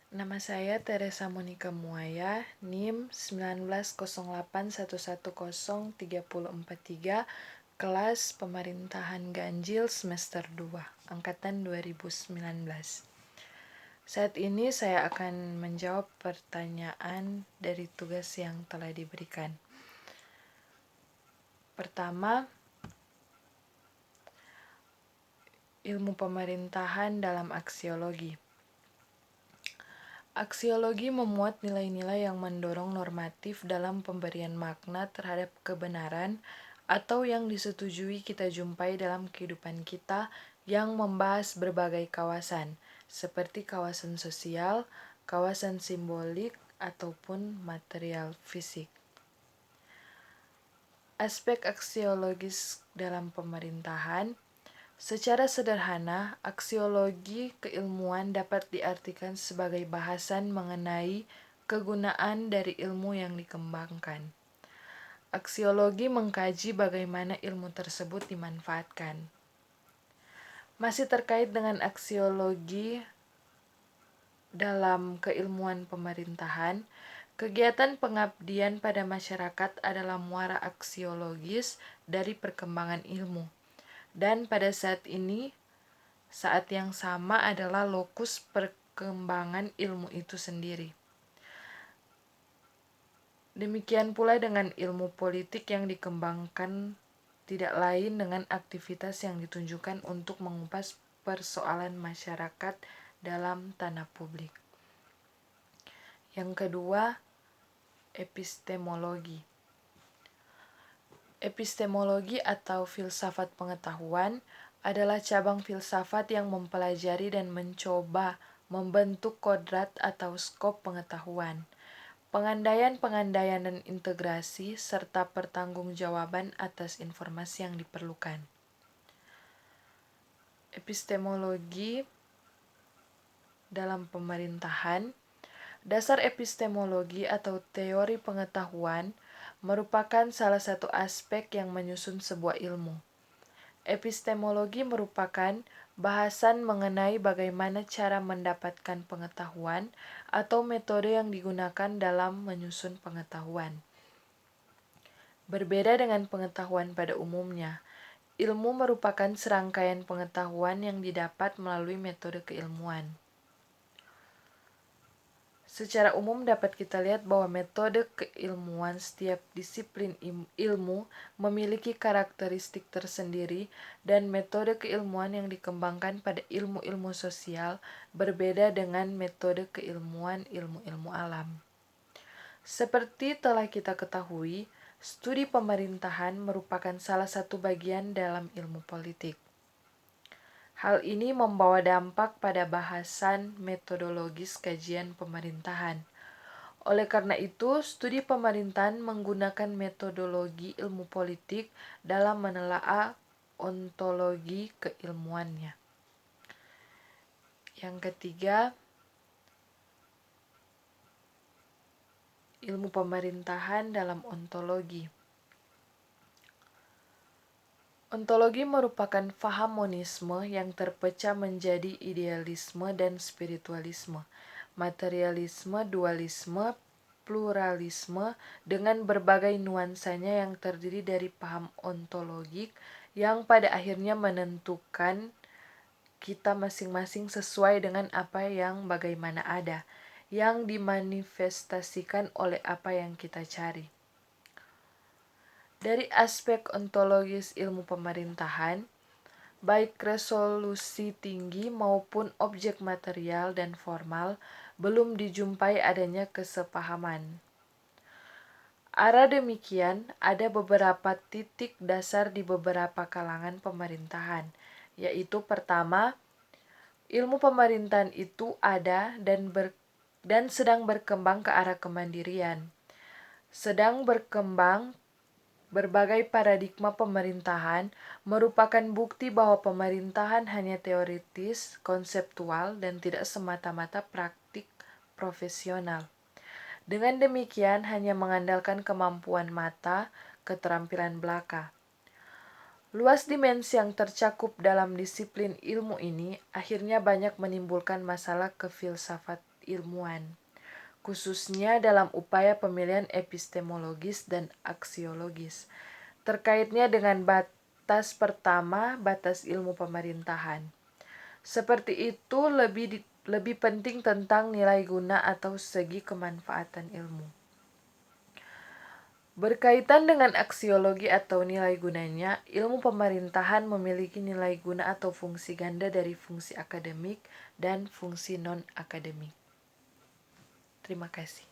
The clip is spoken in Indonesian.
Nama saya Teresa Monica Muaya, NIM 1908110343, kelas Pemerintahan Ganjil semester 2, angkatan 2019. Saat ini saya akan menjawab pertanyaan dari tugas yang telah diberikan. Pertama, ilmu pemerintahan dalam aksiologi. Aksiologi memuat nilai-nilai yang mendorong normatif dalam pemberian makna terhadap kebenaran atau yang disetujui kita jumpai dalam kehidupan kita yang membahas berbagai kawasan, seperti kawasan sosial, kawasan simbolik, ataupun material fisik. Aspek aksiologis dalam pemerintahan. Secara sederhana, aksiologi keilmuan dapat diartikan sebagai bahasan mengenai kegunaan dari ilmu yang dikembangkan. Aksiologi mengkaji bagaimana ilmu tersebut dimanfaatkan. Masih terkait dengan aksiologi dalam keilmuan pemerintahan, kegiatan pengabdian pada masyarakat adalah muara aksiologis dari perkembangan ilmu. Dan pada saat ini, saat yang sama adalah lokus perkembangan ilmu itu sendiri. Demikian pula dengan ilmu politik yang dikembangkan tidak lain dengan aktivitas yang ditunjukkan untuk mengupas persoalan masyarakat dalam tanah publik. Yang kedua, epistemologi. Epistemologi atau filsafat pengetahuan adalah cabang filsafat yang mempelajari dan mencoba membentuk kodrat atau skop pengetahuan, pengandaian dan integrasi, serta pertanggungjawaban atas informasi yang diperlukan. Epistemologi dalam pemerintahan. Dasar epistemologi atau teori pengetahuan merupakan salah satu aspek yang menyusun sebuah ilmu. Epistemologi merupakan bahasan mengenai bagaimana cara mendapatkan pengetahuan atau metode yang digunakan dalam menyusun pengetahuan. Berbeda dengan pengetahuan pada umumnya, ilmu merupakan serangkaian pengetahuan yang didapat melalui metode keilmuan. Secara umum dapat kita lihat bahwa metode keilmuan setiap disiplin ilmu memiliki karakteristik tersendiri dan metode keilmuan yang dikembangkan pada ilmu-ilmu sosial berbeda dengan metode keilmuan ilmu-ilmu alam. Seperti telah kita ketahui, studi pemerintahan merupakan salah satu bagian dalam ilmu politik. Hal ini membawa dampak pada bahasan metodologis kajian pemerintahan. Oleh karena itu, studi pemerintahan menggunakan metodologi ilmu politik dalam menelaah ontologi keilmuannya. Yang ketiga, ilmu pemerintahan dalam ontologi. Ontologi merupakan faham monisme yang terpecah menjadi idealisme dan spiritualisme, materialisme, dualisme, pluralisme, dengan berbagai nuansanya yang terdiri dari paham ontologik yang pada akhirnya menentukan kita masing-masing sesuai dengan apa yang bagaimana ada, yang dimanifestasikan oleh apa yang kita cari. Dari aspek ontologis ilmu pemerintahan, baik resolusi tinggi maupun objek material dan formal, belum dijumpai adanya kesepahaman. Arah demikian, ada beberapa titik dasar di beberapa kalangan pemerintahan, yaitu pertama, ilmu pemerintahan itu ada dan sedang berkembang ke arah kemandirian. Sedang berkembang berbagai paradigma pemerintahan merupakan bukti bahwa pemerintahan hanya teoritis, konseptual, dan tidak semata-mata praktik profesional. Dengan demikian, hanya mengandalkan kemampuan mata, keterampilan belaka. Luas dimensi yang tercakup dalam disiplin ilmu ini akhirnya banyak menimbulkan masalah kefilsafat keilmuan, khususnya dalam upaya pemilihan epistemologis dan aksiologis. Terkaitnya dengan batas pertama, batas ilmu pemerintahan. Seperti itu lebih penting tentang nilai guna atau segi kemanfaatan ilmu. Berkaitan dengan aksiologi atau nilai gunanya, ilmu pemerintahan memiliki nilai guna atau fungsi ganda dari fungsi akademik dan fungsi non-akademik. Terima kasih.